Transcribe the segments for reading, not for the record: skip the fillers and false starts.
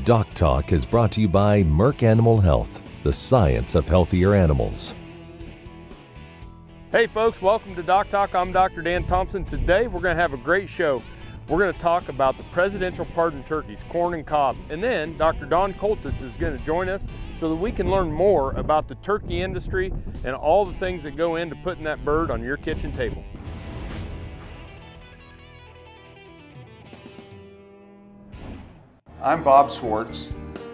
DocTalk is brought to you by Merck Animal Health, the science of healthier animals. Hey folks, welcome to DocTalk. I'm Dr. Dan Thompson. Today we're going to have a great show. We're going to talk about the presidential pardon turkeys, corn and cob. And then Dr. Don Coltis is going to join us so that we can learn more about the turkey industry and all the things that go into putting that bird on your kitchen table. I'm Bob Swartz,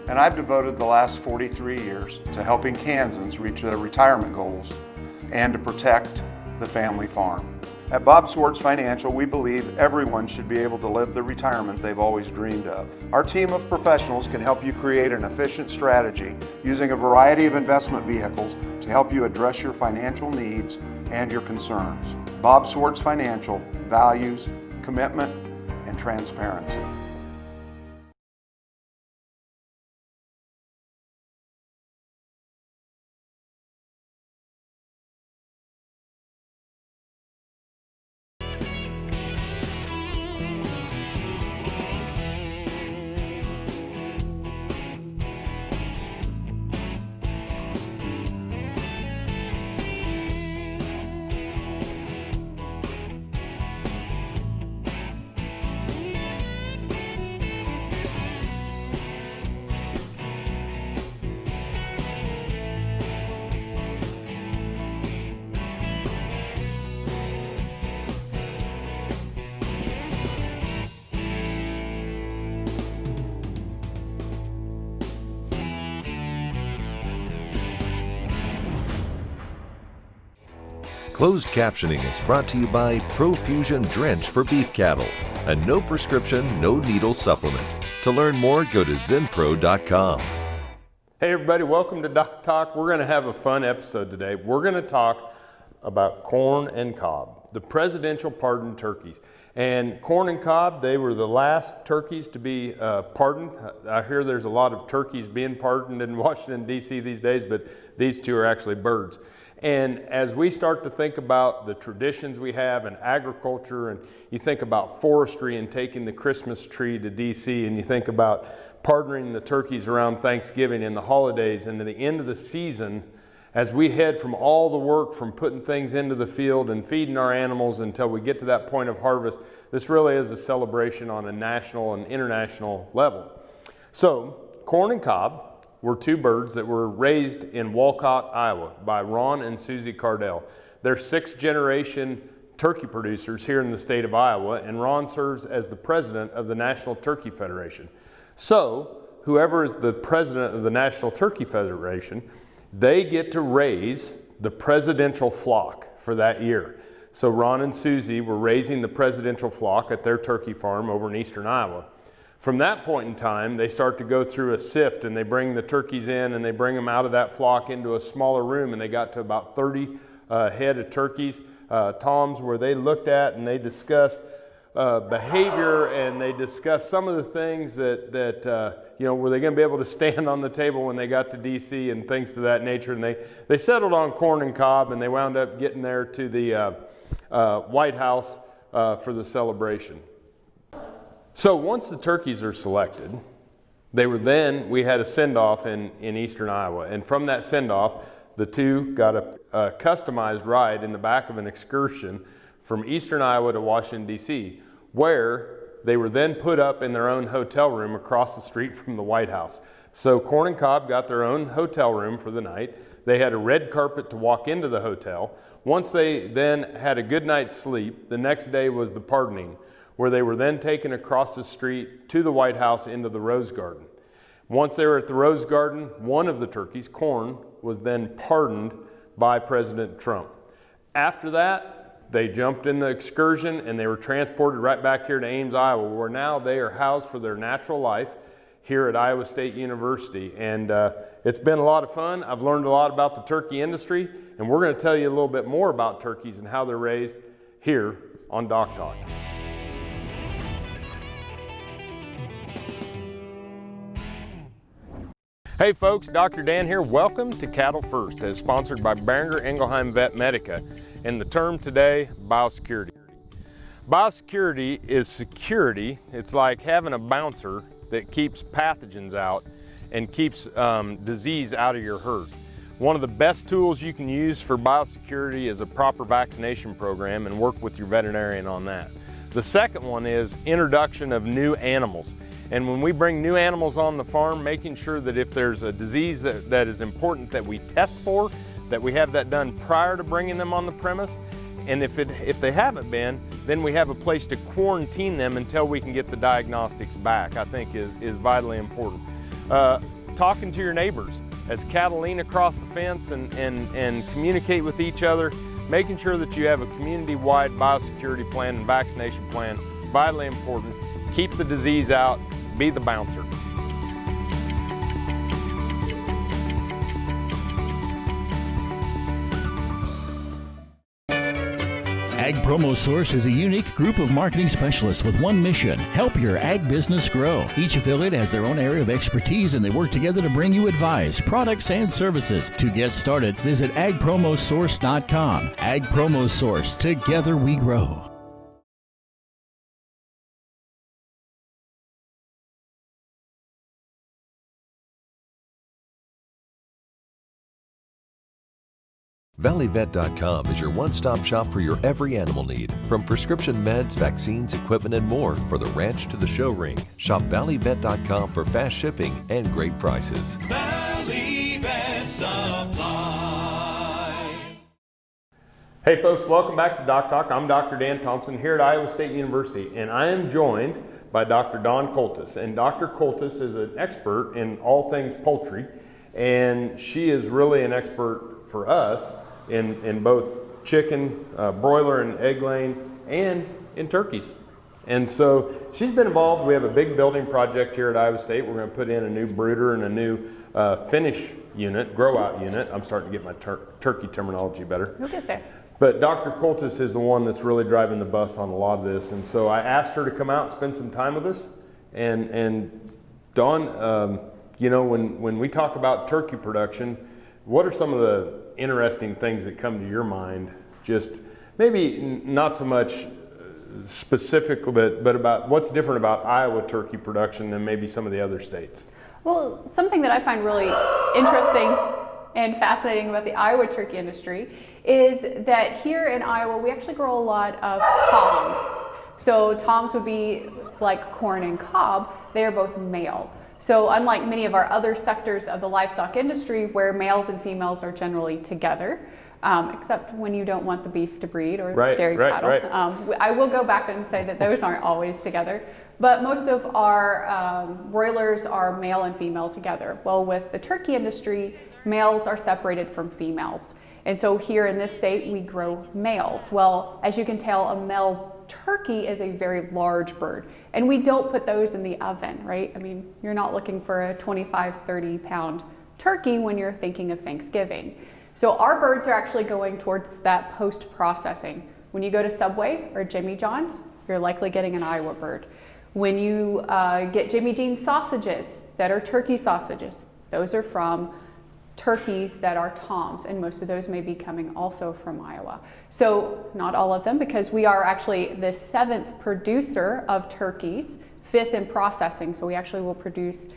and I've devoted the last 43 years to helping Kansans reach their retirement goals and to protect the family farm. At Bob Swartz Financial, we believe everyone should be able to live the retirement they've always dreamed of. Our team of professionals can help you create an efficient strategy using a variety of investment vehicles to help you address your financial needs and your concerns. Bob Swartz Financial values commitment and transparency. Closed captioning is brought to you by Profusion Drench for beef cattle, a no prescription, no needle supplement. To learn more, go to zenpro.com. Hey everybody, welcome to DocTalk. We're going to have a fun episode today. We're going to talk about corn and cob, the presidential pardon turkeys. And corn and cob, they were the last turkeys to be pardoned. I hear there's a lot of turkeys being pardoned in Washington, D.C. these days, but these two are actually birds. And as we start to think about the traditions we have in agriculture, and you think about forestry and taking the Christmas tree to DC, and you think about pardoning the turkeys around Thanksgiving and the holidays and to the end of the season, as we head from all the work from putting things into the field and feeding our animals until we get to that point of harvest, this really is a celebration on a national and international level. So, corn and cob were two birds that were raised in Walcott, Iowa by Ron and Susie Cardell. They're sixth generation turkey producers here in the state of Iowa, and Ron serves as the president of the National Turkey Federation. So whoever is the president of the National Turkey Federation, they get to raise the presidential flock for that year. So Ron and Susie were raising the presidential flock at their turkey farm over in eastern Iowa. From that point in time, they start to go through a sift, and they bring the turkeys in and they bring them out of that flock into a smaller room, and they got to about 30 head of turkeys, toms, where they looked at and they discussed behavior, and they discussed some of the things that were they going to be able to stand on the table when they got to DC and things to that nature. And they settled on corn and cob, and they wound up getting there to the White House for the celebration. So once the turkeys are selected, we had a send-off in eastern Iowa. And from that send-off, the two got a customized ride in the back of an excursion from eastern Iowa to Washington, D.C., where they were then put up in their own hotel room across the street from the White House. So corn and cob got their own hotel room for the night. They had a red carpet to walk into the hotel. Once they then had a good night's sleep, the next day was the pardoning, where they were then taken across the street to the White House into the Rose Garden. Once they were at the Rose Garden, one of the turkeys, corn, was then pardoned by President Trump. After that, they jumped in the excursion and they were transported right back here to Ames, Iowa, where now they are housed for their natural life here at Iowa State University. And it's been a lot of fun. I've learned a lot about the turkey industry, and we're going to tell you a little bit more about turkeys and how they're raised here on DocTalk. Hey folks, Dr. Dan here. Welcome to Cattle First, as sponsored by Boehringer Ingelheim Vet Medica, and the term today, biosecurity. Biosecurity is security. It's like having a bouncer that keeps pathogens out and keeps disease out of your herd. One of the best tools you can use for biosecurity is a proper vaccination program, and work with your veterinarian on that. The second one is introduction of new animals. And when we bring new animals on the farm, making sure that if there's a disease that is important that we test for, that we have that done prior to bringing them on the premise. And if they haven't been, then we have a place to quarantine them until we can get the diagnostics back, I think is vitally important. Talking to your neighbors. As cattle lean across the fence and communicate with each other, making sure that you have a community-wide biosecurity plan and vaccination plan, vitally important. Keep the disease out, be the bouncer. Ag Promo Source is a unique group of marketing specialists with one mission: help your ag business grow. Each affiliate has their own area of expertise, and they work together to bring you advice, products, and services. To get started, visit agpromosource.com. Ag Promo Source, together we grow. ValleyVet.com is your one-stop shop for your every animal need, from prescription meds, vaccines, equipment, and more for the ranch to the show ring. Shop ValleyVet.com for fast shipping and great prices. Valley Vet Supply. Hey folks, welcome back to DocTalk. I'm Dr. Dan Thompson here at Iowa State University, and I am joined by Dr. Dawn Coltis. And Dr. Coltis is an expert in all things poultry, and she is really an expert for us in both chicken, broiler and egg laying, and in turkeys. And so she's been involved. We have a big building project here at Iowa State. We're going to put in a new brooder and a new finish unit, grow out unit. I'm starting to get my turkey terminology better. You'll get there. But Dr. Coltis is the one that's really driving the bus on a lot of this. And so I asked her to come out and spend some time with us. And Dawn, you know, when we talk about turkey production, what are some of the interesting things that come to your mind? Just maybe not so much specifically, but about what's different about Iowa turkey production than maybe some of the other states. Well, something that I find really interesting and fascinating about the Iowa turkey industry is that here in Iowa, we actually grow a lot of toms. So toms would be like corn and cob. They are both male. So unlike many of our other sectors of the livestock industry where males and females are generally together, except when you don't want the beef to breed or dairy cattle. Right. I will go back and say that those aren't always together, but most of our broilers are male and female together. Well, with the turkey industry, males are separated from females. And so here in this state, we grow males. Well, as you can tell, a male turkey is a very large bird, and we don't put those in the oven, right? I mean, you're not looking for a 25, 30 pound turkey when you're thinking of Thanksgiving. So our birds are actually going towards that post-processing. When you go to Subway or Jimmy John's, you're likely getting an Iowa bird. When you get Jimmy Dean's sausages that are turkey sausages, those are from turkeys that are toms, and most of those may be coming also from Iowa. So not all of them, because we are actually the 7th producer of turkeys, 5th in processing. So we actually will produce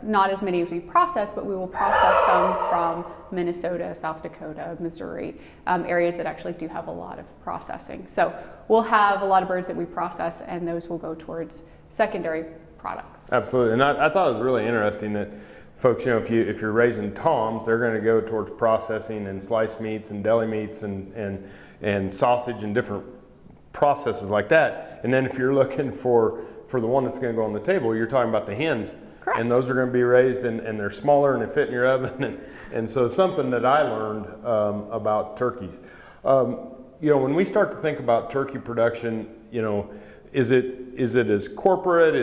not as many as we process, but we will process some from Minnesota, South Dakota, Missouri, areas that actually do have a lot of processing. So we'll have a lot of birds that we process, and those will go towards secondary products. Absolutely, and I thought it was really interesting that folks, you know, if you're raising toms, they're going to go towards processing and sliced meats and deli meats and sausage and different processes like that. And then if you're looking for the one that's going to go on the table, you're talking about the hens. Correct. And those are going to be raised and they're smaller and they fit in your oven. And so something that I learned about turkeys. You know, when we start to think about turkey production, you know, is it as corporate?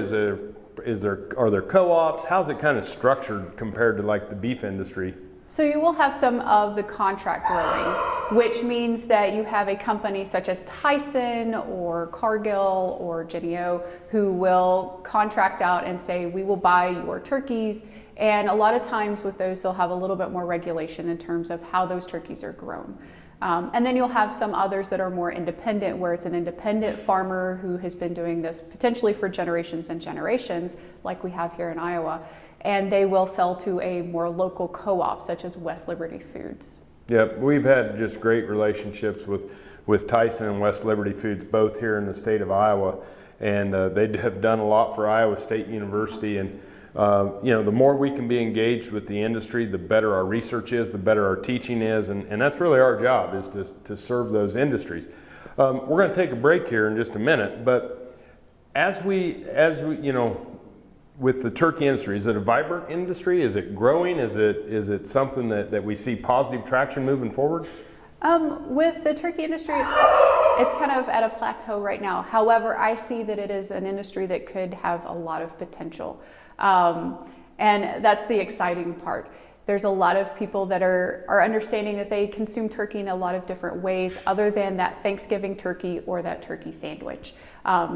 Are there co-ops? How's it kind of structured compared to like the beef industry? So you will have some of the contract growing, which means that you have a company such as Tyson or Cargill or Jennie-O who will contract out and say, we will buy your turkeys. And a lot of times with those, they'll have a little bit more regulation in terms of how those turkeys are grown. And then you'll have some others that are more independent, where it's an independent farmer who has been doing this potentially for generations and generations, like we have here in Iowa, and they will sell to a more local co-op, such as West Liberty Foods. Yep, we've had just great relationships with Tyson and West Liberty Foods, both here in the state of Iowa, and they have done a lot for Iowa State University. And the more we can be engaged with the industry, the better our research is, the better our teaching is, and that's really our job, is to serve those industries. We're going to take a break here in just a minute, but as we with the turkey industry, is it a vibrant industry? Is it growing? Is it something that we see positive traction moving forward? With the turkey industry, it's kind of at a plateau right now. However, I see that it is an industry that could have a lot of potential. And that's the exciting part. There's a lot of people that are understanding that they consume turkey in a lot of different ways other than that Thanksgiving turkey or that turkey sandwich.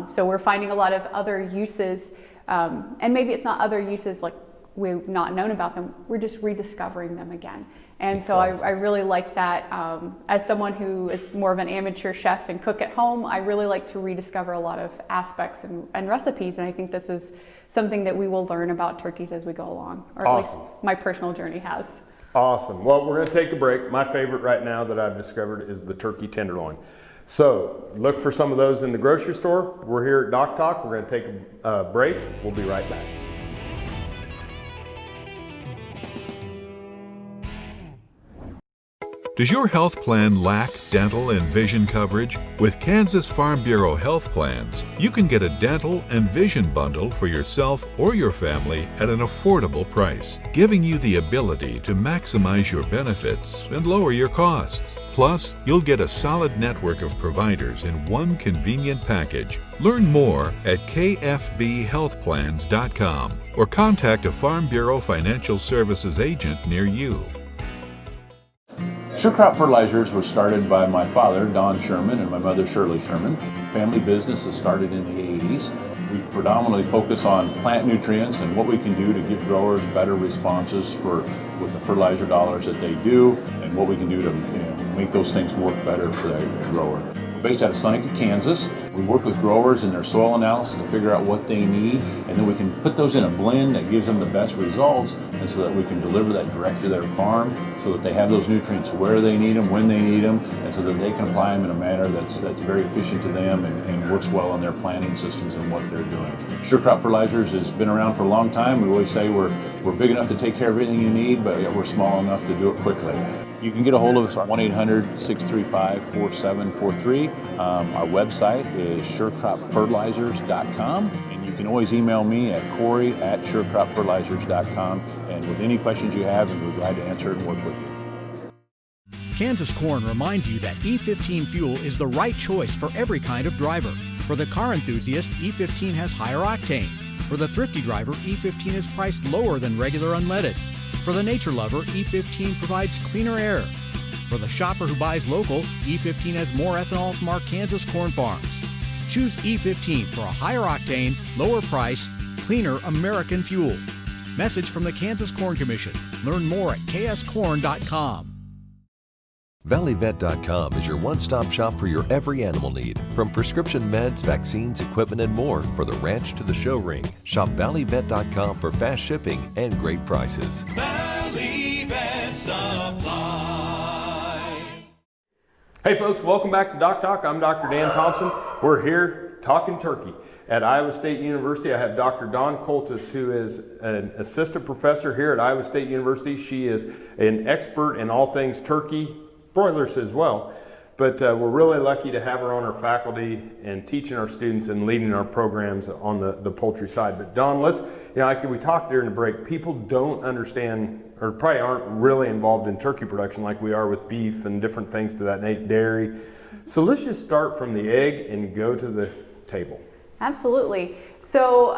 So we're finding a lot of other uses, and maybe it's not other uses like we've not known about them, we're just rediscovering them again. And so I really like that. As someone who is more of an amateur chef and cook at home, I really like to rediscover a lot of aspects and recipes, and I think this is something that we will learn about turkeys as we go along, or at least my personal journey has. Awesome. Well, we're going to take a break. My favorite right now that I've discovered is the turkey tenderloin. So look for some of those in the grocery store. We're here at DocTalk. We're going to take a break. We'll be right back. Does your health plan lack dental and vision coverage? With Kansas Farm Bureau Health Plans, you can get a dental and vision bundle for yourself or your family at an affordable price, giving you the ability to maximize your benefits and lower your costs. Plus, you'll get a solid network of providers in one convenient package. Learn more at kfbhealthplans.com or contact a Farm Bureau Financial Services agent near you. Sure Crop Fertilizers was started by my father, Don Sherman, and my mother, Shirley Sherman. Family business that started in the 80s. We predominantly focus on plant nutrients and what we can do to give growers better responses with the fertilizer dollars that they do, and what we can do to make those things work better for that grower. We're based out of Seneca, Kansas. We work with growers in their soil analysis to figure out what they need, and then we can put those in a blend that gives them the best results, and so that we can deliver that direct to their farm, so that they have those nutrients where they need them, when they need them, and so that they can apply them in a manner that's very efficient to them and works well on their planting systems and what they're doing. Sure Crop Fertilizers has been around for a long time. We always say we're big enough to take care of everything you need, but we're small enough to do it quickly. You can get a hold of us at 1-800-635-4743. Our website is surecropfertilizers.com, and you can always email me at Corey@surecropfertilizers.com, and with any questions you have, and we're glad to answer and work with you. Kansas Corn reminds you that E15 fuel is the right choice for every kind of driver. For the car enthusiast, E15 has higher octane. For the thrifty driver, E15 is priced lower than regular unleaded. For the nature lover, E15 provides cleaner air. For the shopper who buys local, E15 has more ethanol from our Kansas corn farms. Choose E15 for a higher octane, lower price, cleaner American fuel. Message from the Kansas Corn Commission. Learn more at kscorn.com. ValleyVet.com is your one-stop shop for your every animal need, from prescription meds, vaccines, equipment, and more for the ranch to the show ring. Shop ValleyVet.com for fast shipping and great prices. Valley Vet Supply. Hey folks, welcome back to DocTalk. I'm Dr. Dan Thompson. We're here talking turkey. At Iowa State University, I have Dr. Dawn Coltis, who is an assistant professor here at Iowa State University. She is an expert in all things turkey, broilers as well, but we're really lucky to have her on our faculty and teaching our students and leading our programs on the poultry side. But Dawn, like we talked during the break, people don't understand, or probably aren't really involved in turkey production like we are with beef and different things to that dairy. So let's just start from the egg and go to the table. Absolutely. So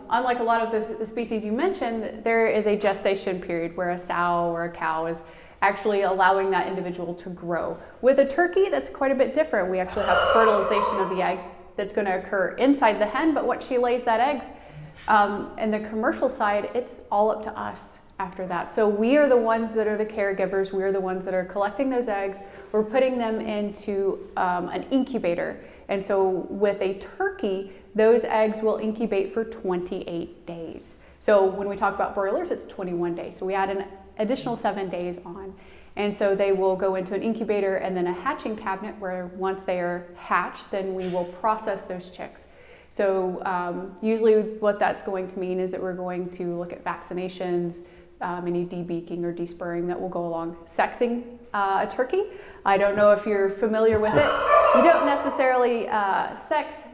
unlike a lot of the species you mentioned, there is a gestation period where a sow or a cow is actually allowing that individual to grow. With a turkey, that's quite a bit different. We actually have fertilization of the egg that's going to occur inside the hen, but once she lays that eggs, in the commercial side, it's all up to us. after that. So we are the ones that are the caregivers. We are the ones that are collecting those eggs. We're putting them into an incubator. And so with a turkey, those eggs will incubate for 28 days. So when we talk about broilers, it's 21 days. So we add an additional 7 days on. And so they will go into an incubator and then a hatching cabinet where once they are hatched, then we will process those chicks. So usually what that's going to mean is that we're going to look at vaccinations, any debeaking or despurring that will go along. Sexing a turkey, I don't know if you're familiar with it. You don't necessarily sex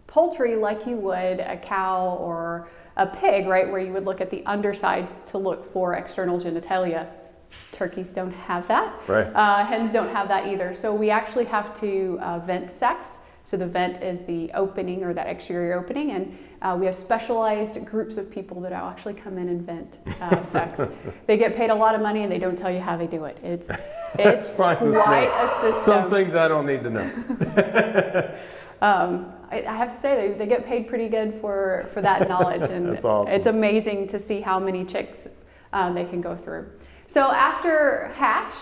poultry like you would a cow or a pig, right, where you would look at the underside to look for external genitalia. Turkeys don't have that. Right. Hens don't have that either. So we actually have to vent sex. So the vent is the opening or that exterior opening, and we have specialized groups of people that actually come in and vent sex. They get paid a lot of money and they don't tell you how they do it. It's quite a system. Some things I don't need to know. I have to say they get paid pretty good for that knowledge, and That's awesome. It's amazing to see how many chicks they can go through. So after hatch,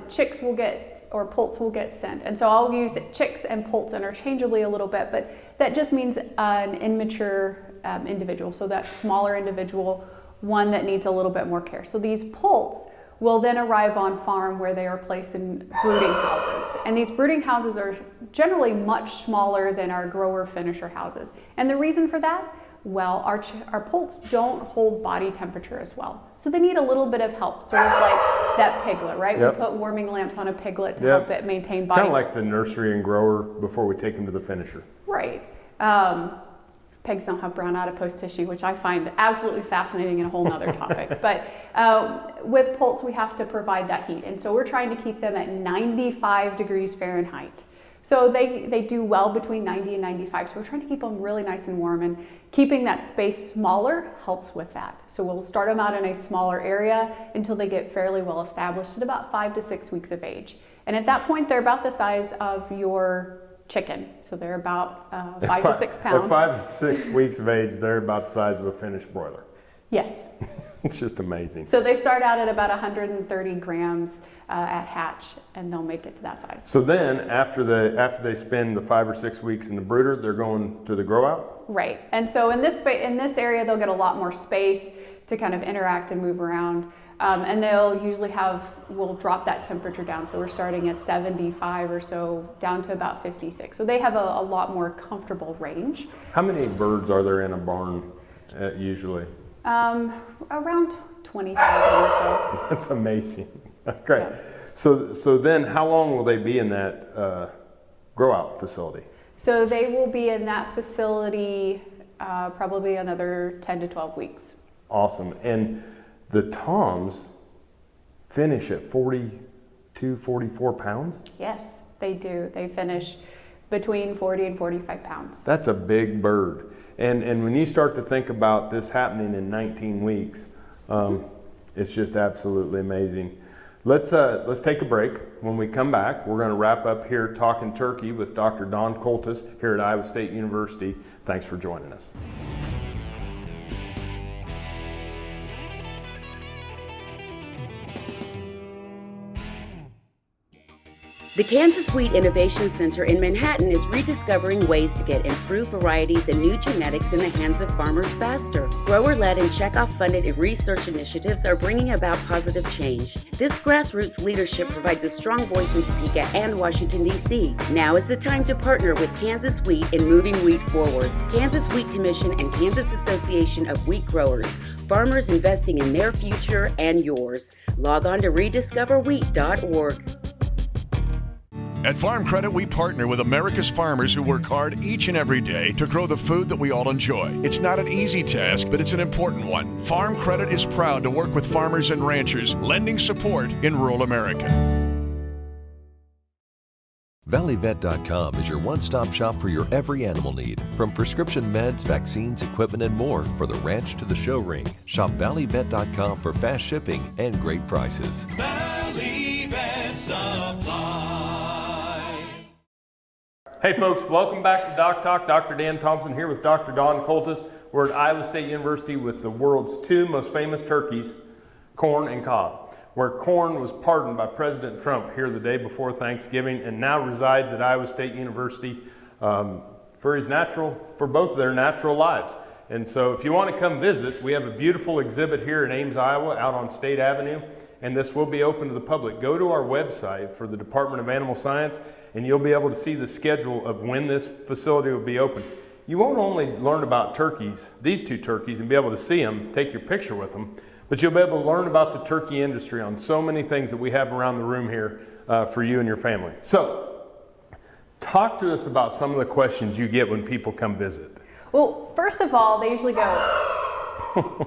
chicks will get, or poults will get sent. And so I'll use chicks and poults interchangeably a little bit, but that just means an immature individual. So that smaller individual, one that needs a little bit more care. So these poults will then arrive on farm where they are placed in brooding houses. And these brooding houses are generally much smaller than our grower finisher houses. And the reason for that? Well, our poults don't hold body temperature as well. So they need a little bit of help, sort of like that piglet, right? Yep. We put warming lamps on a piglet to help it maintain body. Kind of like the nursery and grower before we take them to the finisher. Right. Pigs don't have brown adipose tissue, which I find absolutely fascinating and a whole nother topic. But with poults, we have to provide that heat. And so we're trying to keep them at 95 degrees Fahrenheit. So they do well between 90 and 95. So we're trying to keep them really nice and warm, and keeping that space smaller helps with that. So we'll start them out in a smaller area until they get fairly well established at about 5 to 6 weeks of age. And at that point, they're about the size of your chicken. So they're about 5 to 6 pounds. At 5 to 6 weeks of age, they're about the size of a finished broiler. Yes. It's just amazing. So they start out at about 130 grams at hatch, and they'll make it to that size. So then, after they spend the 5 or 6 weeks in the brooder, they're going to the grow out? Right. And so in this area, they'll get a lot more space to kind of interact and move around. And they'll usually we'll drop that temperature down. So we're starting at 75 or so down to about 56. So they have a lot more comfortable range. How many birds are there in a barn usually? Around 20,000 or so. That's amazing. Great. Yeah. So then how long will they be in that grow out facility? So they will be in that facility probably another 10 to 12 weeks. Awesome. And the toms finish at 42, 44 pounds? Yes, they do. They finish between 40 and 45 pounds. That's a big bird. And when you start to think about this happening in 19 weeks, it's just absolutely amazing. Let's take a break. When we come back, we're going to wrap up here talking turkey with Dr. Don Coltis here at Iowa State University. Thanks for joining us. The Kansas Wheat Innovation Center in Manhattan is rediscovering ways to get improved varieties and new genetics in the hands of farmers faster. Grower-led and checkoff-funded research initiatives are bringing about positive change. This grassroots leadership provides a strong voice in Topeka and Washington, D.C. Now is the time to partner with Kansas Wheat in moving wheat forward. Kansas Wheat Commission and Kansas Association of Wheat Growers. Farmers investing in their future and yours. Log on to rediscoverwheat.org. At Farm Credit, we partner with America's farmers who work hard each and every day to grow the food that we all enjoy. It's not an easy task, but it's an important one. Farm Credit is proud to work with farmers and ranchers, lending support in rural America. ValleyVet.com is your one-stop shop for your every animal need, from prescription meds, vaccines, equipment, and more for the ranch to the show ring. Shop ValleyVet.com for fast shipping and great prices. Valley Vet Supply. Hey folks, welcome back to DocTalk. Dr. Dan Thompson here with Dr. Don Coltis. We're at Iowa State University with the world's two most famous turkeys, corn and cob, where corn was pardoned by President Trump here the day before Thanksgiving and now resides at Iowa State University for both of their natural lives. And so if you want to come visit, we have a beautiful exhibit here in Ames, Iowa, out on State Avenue, and this will be open to the public. Go to our website for the Department of Animal Science, and you'll be able to see the schedule of when this facility will be open. You won't only learn about turkeys, these two turkeys, and be able to see them, take your picture with them, but you'll be able to learn about the turkey industry on so many things that we have around the room here for you and your family. So, talk to us about some of the questions you get when people come visit. Well, first of all, they usually go,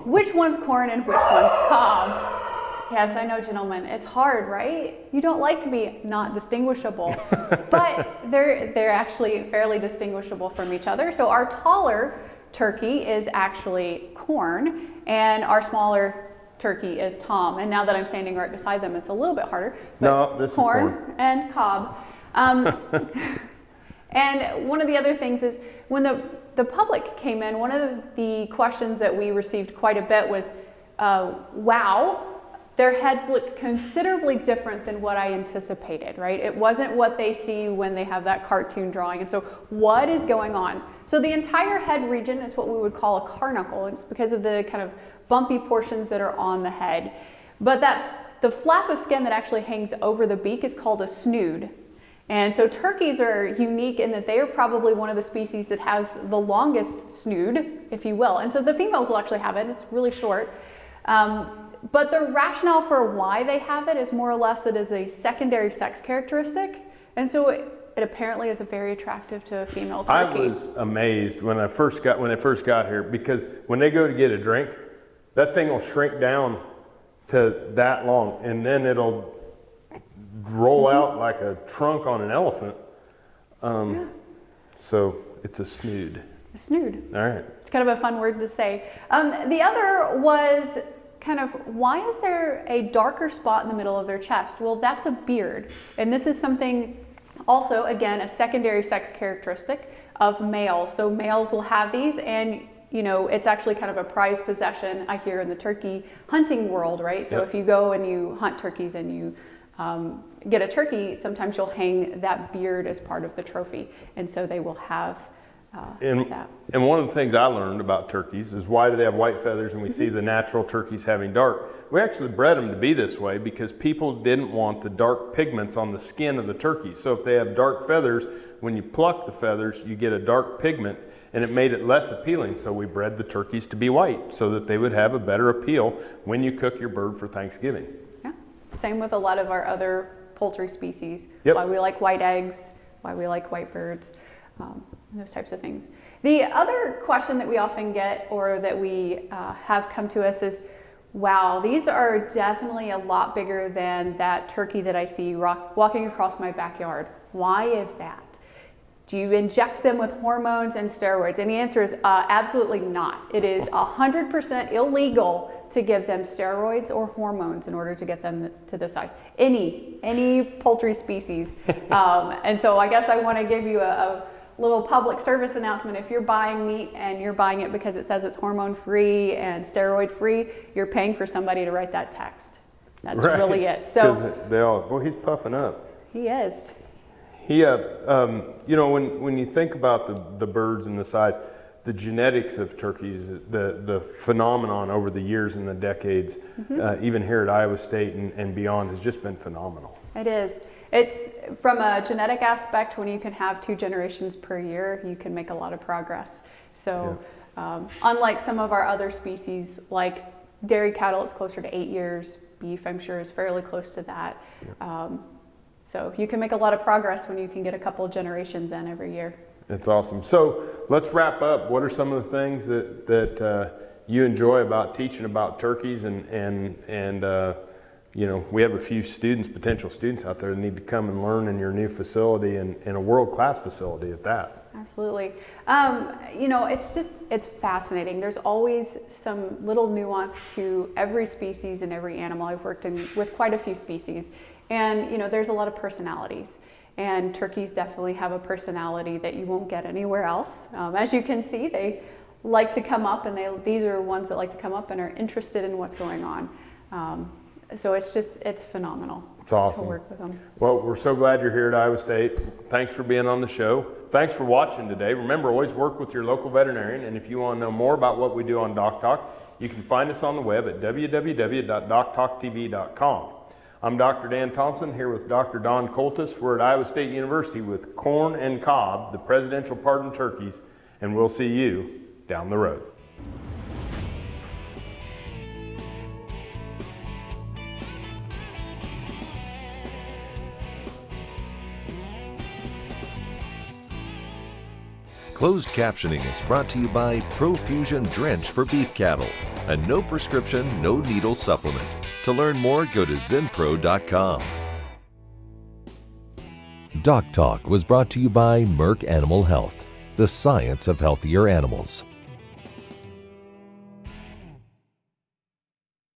which one's corn and which one's cob? Yes, I know, gentlemen, it's hard, right? You don't like to be not distinguishable, but they're actually fairly distinguishable from each other. So our taller turkey is actually corn, and our smaller turkey is Tom. And now that I'm standing right beside them, it's a little bit harder. But no, this is corn and cob. And one of the other things is when the public came in, one of the questions that we received quite a bit was, wow, their heads look considerably different than what I anticipated, right? It wasn't what they see when they have that cartoon drawing. And so what is going on? So the entire head region is what we would call a carnucle. It's because of the kind of bumpy portions that are on the head. But the flap of skin that actually hangs over the beak is called a snood. And so turkeys are unique in that they are probably one of the species that has the longest snood, if you will. And so the females will actually have it. It's really short. But the rationale for why they have it is more or less that it is a secondary sex characteristic. And so it apparently is very attractive to a female turkey. I was amazed when I first got here, because when they go to get a drink, that thing will shrink down to that long, and then it'll roll out like a trunk on an elephant. So it's a snood. A snood. All right. It's kind of a fun word to say. The other was kind of, why is there a darker spot in the middle of their chest? Well, that's a beard. And this is something also, again, a secondary sex characteristic of males. So males will have these, and you know, it's actually kind of a prized possession, I hear, in the turkey hunting world, right? So if you go and you hunt turkeys and you get a turkey, sometimes you'll hang that beard as part of the trophy. And so they will have that. And one of the things I learned about turkeys is, why do they have white feathers and we see the natural turkeys having dark? We actually bred them to be this way because people didn't want the dark pigments on the skin of the turkey. So if they have dark feathers, when you pluck the feathers, you get a dark pigment, and it made it less appealing. So we bred the turkeys to be white so that they would have a better appeal when you cook your bird for Thanksgiving. Yeah, same with a lot of our other poultry species. Yep. Why we like white eggs, why we like white birds. Those types of things. The other question that we often get, or that we have come to us, is, wow, these are definitely a lot bigger than that turkey that I see walking across my backyard. Why is that? Do you inject them with hormones and steroids? And the answer is absolutely not. It is 100% illegal to give them steroids or hormones in order to get them to this size. Any poultry species. And so I guess I want to give you a little public service announcement. If you're buying meat and you're buying it because it says it's hormone free and steroid free, you're paying for somebody to write that text. That's really it. So they all, well, he's puffing up. He is. He, you know, when you think about the birds and the size, the genetics of turkeys, the phenomenon over the years and the decades, even here at Iowa State and beyond, has just been phenomenal. It is. It's from a genetic aspect, when you can have 2 generations per year, you can make a lot of progress. So unlike some of our other species, like dairy cattle, it's closer to 8 years. Beef, I'm sure, is fairly close to that. So you can make a lot of progress when you can get a couple of generations in every year. It's awesome. So let's wrap up. What are some of the things that you enjoy about teaching about turkeys? And you know, we have a few potential students out there that need to come and learn in your new facility, and a world-class facility at that. Absolutely. You know, it's fascinating. There's always some little nuance to every species and every animal. I've worked with quite a few species, and you know, there's a lot of personalities. And turkeys definitely have a personality that you won't get anywhere else. As you can see, they like to come up, and these are ones that like to come up and are interested in what's going on. So it's phenomenal. It's awesome to work with them. Well, we're so glad you're here at Iowa State. Thanks for being on the show. Thanks for watching today. Remember, always work with your local veterinarian, and if you want to know more about what we do on DocTalk, you can find us on the web at www.doctalktv.com. I'm Dr. Dan Thompson here with Dr. Don Coltis. We're at Iowa State University with corn and cob, the presidential pardon turkeys, and we'll see you down the road. Closed captioning is brought to you by Profusion Drench for beef cattle, a no prescription, no needle supplement. To learn more, go to zenpro.com. DocTalk was brought to you by Merck Animal Health, the science of healthier animals.